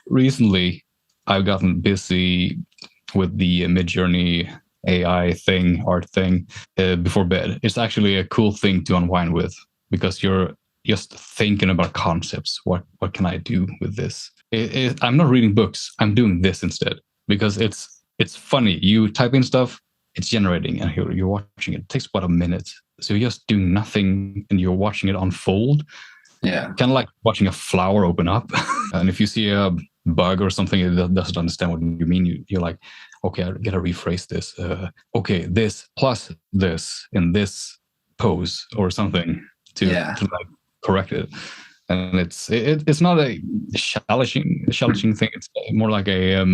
Recently, I've gotten busy with the Midjourney AI thing, art thing, before bed. It's actually a cool thing to unwind with because you're just thinking about concepts. What can I do with this? I'm not reading books. I'm doing this instead because it's funny. You type in stuff, it's generating, and you're watching it. It takes about a minute. So you're just doing nothing, and you're watching it unfold. Yeah. Kind of like watching a flower open up. And if you see a bug or something that doesn't understand what you mean, you're like, okay, I gotta rephrase this. Okay, this plus this in this pose or something to like correct it. And it's not a challenging thing. It's more like a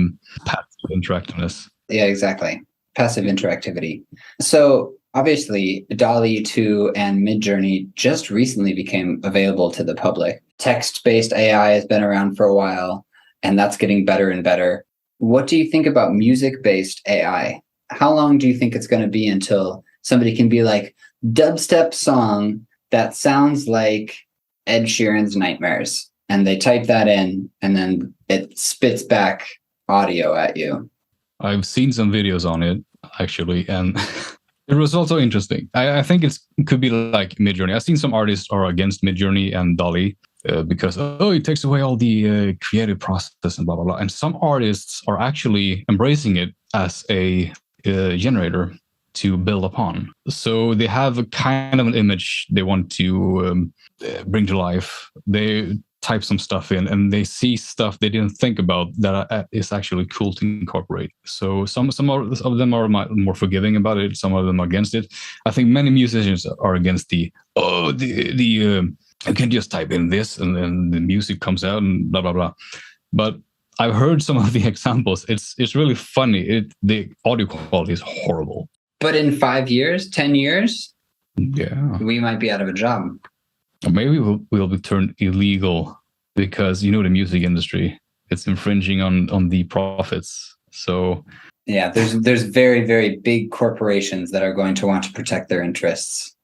passive interactiveness. Yeah, exactly. Passive interactivity. So obviously, DALL-E 2 and Midjourney just recently became available to the public. Text-based AI has been around for a while, and that's getting better and better. What do you think about music-based AI? How long do you think it's going to be until somebody can be like, dubstep song that sounds like Ed Sheeran's Nightmares, and they type that in, and then it spits back audio at you? I've seen some videos on it, actually, and it was also interesting. I think it could be like Midjourney. I've seen some artists are against Midjourney and DALL-E because, it takes away all the creative process and blah, blah, blah. And some artists are actually embracing it as a generator to build upon. So they have a kind of an image they want to bring to life. They type some stuff in and they see stuff they didn't think about that is actually cool to incorporate. So some of them are more forgiving about it. Some of them are against it. I think many musicians are against you can just type in this and then the music comes out and blah, blah, blah. But I've heard some of the examples. It's really funny. The audio quality is horrible. But in 5 years, 10 years, we might be out of a job. Maybe we'll be turned illegal because the music industry, it's infringing on the profits. So yeah, there's very, very big corporations that are going to want to protect their interests.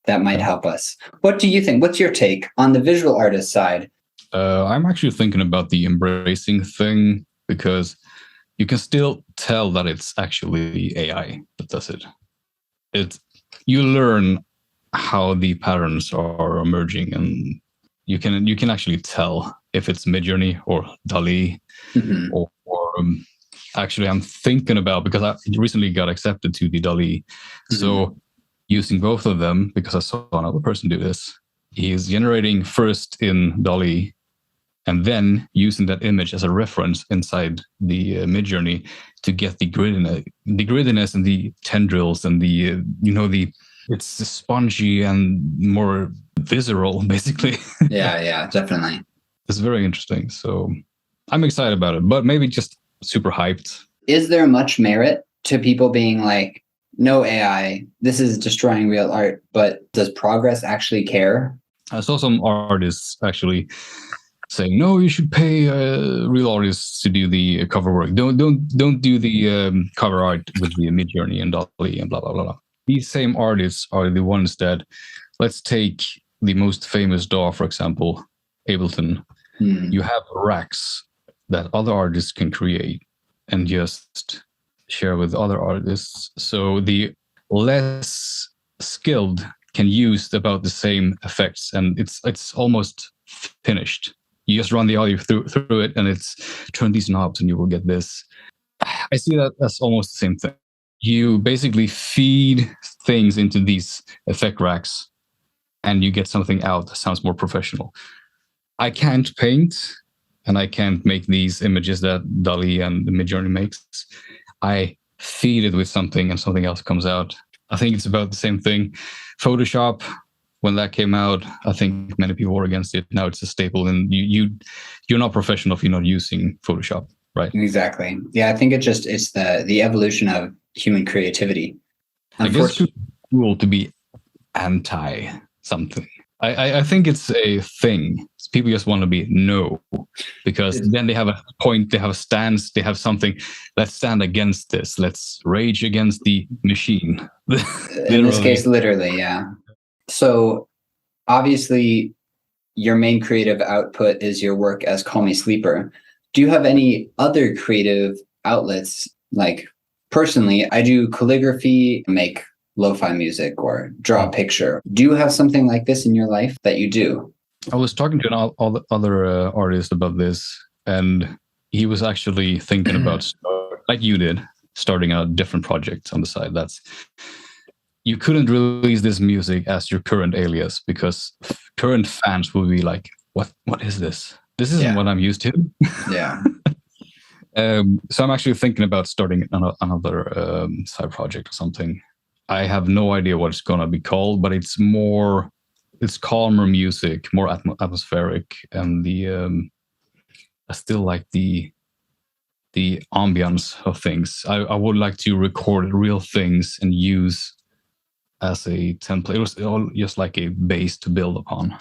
That might help us. What do you think? What's your take on the visual artist side? I'm actually thinking about the embracing thing because you can still tell that it's actually AI that does it. You learn how the patterns are emerging, and you can actually tell if it's Midjourney or DALL-E, or actually I'm thinking about, because I recently got accepted to the DALL-E, so using both of them, because I saw another person do this, he's generating first in DALL-E and then using that image as a reference inside the Midjourney to get the grittiness and the tendrils and the it's spongy and more visceral, basically. Yeah, definitely. It's very interesting. So I'm excited about it, but maybe just super hyped. Is there much merit to people being like, no AI, this is destroying real art, but does progress actually care? I saw some artists actually saying, no, you should pay real artists to do the cover work. Don't do the cover art with the Midjourney and DALL-E and blah, blah, blah, blah. These same artists are the ones that, let's take the most famous DAW, for example, Ableton. You have racks that other artists can create and just share with other artists. So the less skilled can use about the same effects, and it's almost finished. You just run the audio through it, and it's turn these knobs, and you will get this. I see that as almost the same thing. You basically feed things into these effect racks, and you get something out that sounds more professional. I can't paint, and I can't make these images that DALL-E and the Midjourney makes. I feed it with something, and something else comes out. I think it's about the same thing. Photoshop, when that came out, I think many people were against it. Now it's a staple, and you're not professional if you're not using Photoshop, right? Exactly. Yeah, I think it's the evolution of human creativity. I guess it's cool to be anti something. I think it's a thing. People just want to be no, because then they have a point, they have a stance, they have something. Let's stand against this. Let's rage against the machine. In this case, literally, yeah. So obviously, your main creative output is your work as Call Me Sleeper. Do you have any other creative outlets? Like personally, I do calligraphy, make lo-fi music, or draw a picture. Do you have something like this in your life that you do? I was talking to an other artist about this, and he was actually thinking about, like you did, starting a different project on the side. That's, you couldn't release this music as your current alias because current fans will be like, what is this? This isn't what I'm used to. Yeah. So I'm actually thinking about starting another side project or something. I have no idea what it's gonna be called, but it's calmer music, more atmospheric, and I still like the ambience of things. I would like to record real things and use as a template. It was all just like a base to build upon.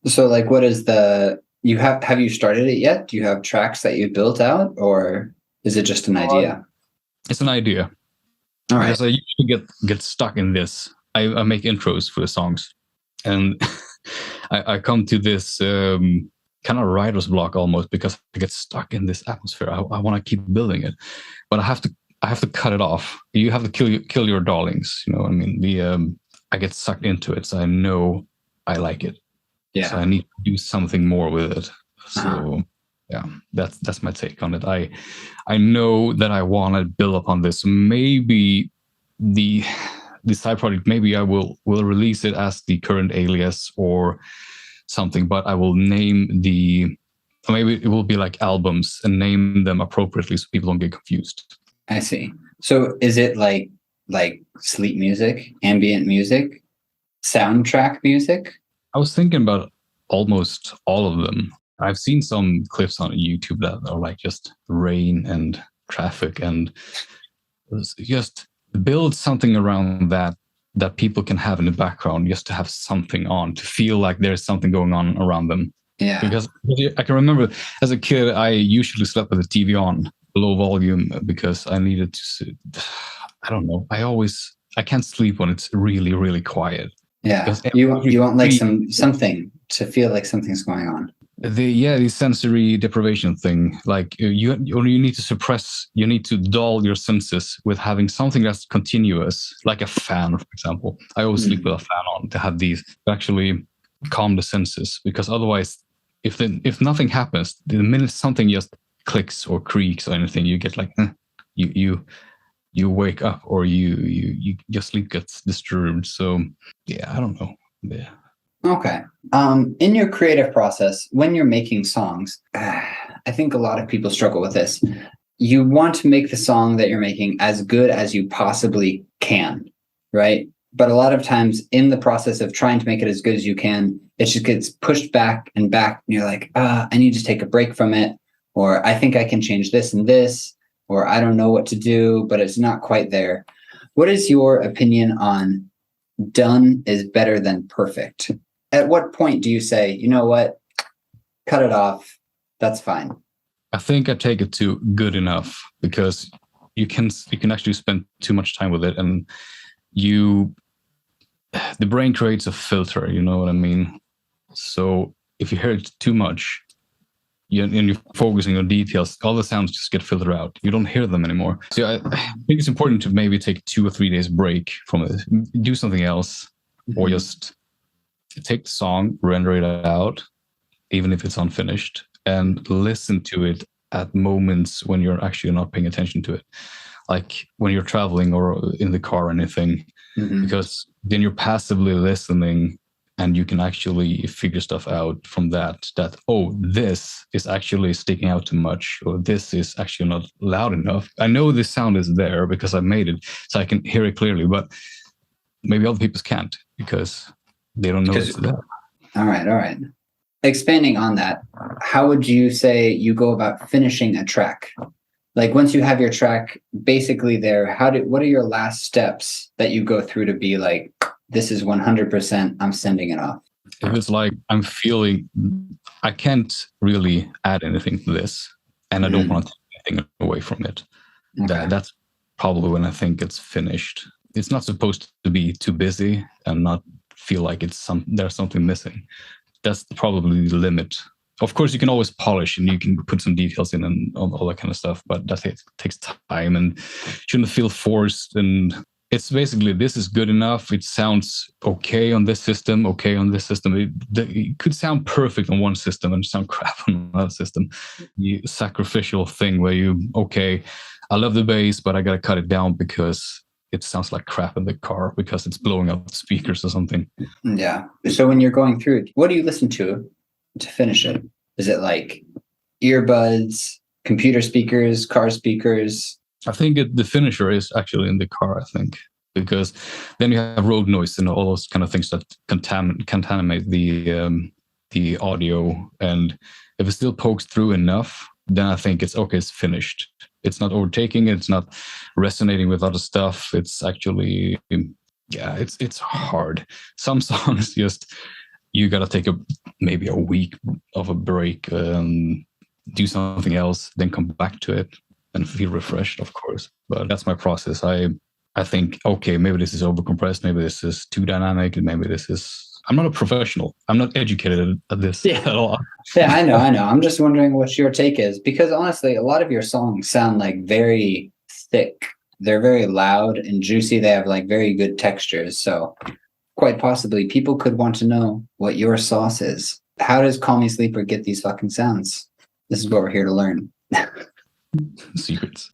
So like, what is have you started it yet? Do you have tracks that you built out, or is it just an idea? It's an idea. All right. Because I usually get stuck in this. I make intros for the songs, and I come to this kind of writer's block almost because I get stuck in this atmosphere. I want to keep building it, but I have to cut it off. You have to kill your darlings. You know what I mean? I get sucked into it, so I know I like it. Yeah. So I need to do something more with it. So yeah, that's my take on it. I know that I want to build upon this. Maybe the side project, maybe I will release it as the current alias or something, but I will name maybe it will be like albums and name them appropriately so people don't get confused. I see. So is it like sleep music, ambient music, soundtrack music? I was thinking about almost all of them. I've seen some clips on YouTube that are like just rain and traffic, and just build something around that people can have in the background, just to have something on, to feel like there's something going on around them. Yeah. Because I can remember as a kid, I usually slept with the TV on low volume because I needed to. I don't know. I can't sleep when it's really, really quiet. Yeah. You want like something to feel like something's going on. The sensory deprivation thing, like you need to suppress, you need to dull your senses with having something that's continuous, like a fan, for example. I always sleep with a fan on to have these to actually calm the senses, because otherwise, if nothing happens, the minute something just clicks or creaks or anything, you get like you wake up, or your sleep gets disturbed. So yeah, I don't know. Yeah. Okay. In your creative process, when you're making songs, I think a lot of people struggle with this. You want to make the song that you're making as good as you possibly can, right? But a lot of times in the process of trying to make it as good as you can, it just gets pushed back and back. And you're like, I need to take a break from it. Or I think I can change this and this, or I don't know what to do, but it's not quite there. What is your opinion on done is better than perfect? At what point do you say, you know what, cut it off, that's fine? I think I take it to good enough, because you can actually spend too much time with it, and the brain creates a filter, you know what I mean? So if you hear it too much, and you're focusing on details, all the sounds just get filtered out. You don't hear them anymore. So I think it's important to maybe take 2 or 3 days break from it, do something else, or just take the song, render it out, even if it's unfinished, and listen to it at moments when you're actually not paying attention to it, like when you're traveling or in the car or anything, because then you're passively listening, and you can actually figure stuff out from that, oh, this is actually sticking out too much, or this is actually not loud enough. I know this sound is there because I made it, so I can hear it clearly, but maybe other people can't because they don't know it's there. All right. Expanding on that, how would you say you go about finishing a track? Like once you have your track basically there, what are your last steps that you go through to be like, this is 100%, I'm sending it off? If it's like I'm feeling I can't really add anything to this, and I don't want to take anything away from it, that's probably when I think it's finished. It's not supposed to be too busy and not feel like there's something missing. That's probably the limit Of course, you can always polish and you can put some details in and all that kind of stuff, but that takes time and shouldn't feel forced. And it's basically, this is good enough. It sounds okay on this system, okay on this system. It could sound perfect on one system and sound crap on another system. The sacrificial thing where okay, I love the bass, but I got to cut it down because it sounds like crap in the car because it's blowing out the speakers or something. Yeah. So when you're going through it, what do you listen to finish it? Is it like earbuds, computer speakers, car speakers? I think the finisher is actually in the car, I think, because then you have road noise and all those kind of things that contaminate the audio. And if it still pokes through enough, then I think it's okay, it's finished. It's not overtaking, it's not resonating with other stuff. It's actually, yeah, it's hard. Some songs just, you got to take maybe a week of a break, do something else, then come back to it and feel refreshed, of course. But that's my process. I think, okay, maybe this is overcompressed, maybe this is too dynamic, and maybe this is... I'm not a professional. I'm not educated at this at all. Yeah, I know. I'm just wondering what your take is, because honestly, a lot of your songs sound like very thick. They're very loud and juicy. They have like very good textures. So quite possibly people could want to know what your sauce is. How does Call Me Sleeper get these fucking sounds? This is what we're here to learn. Secrets.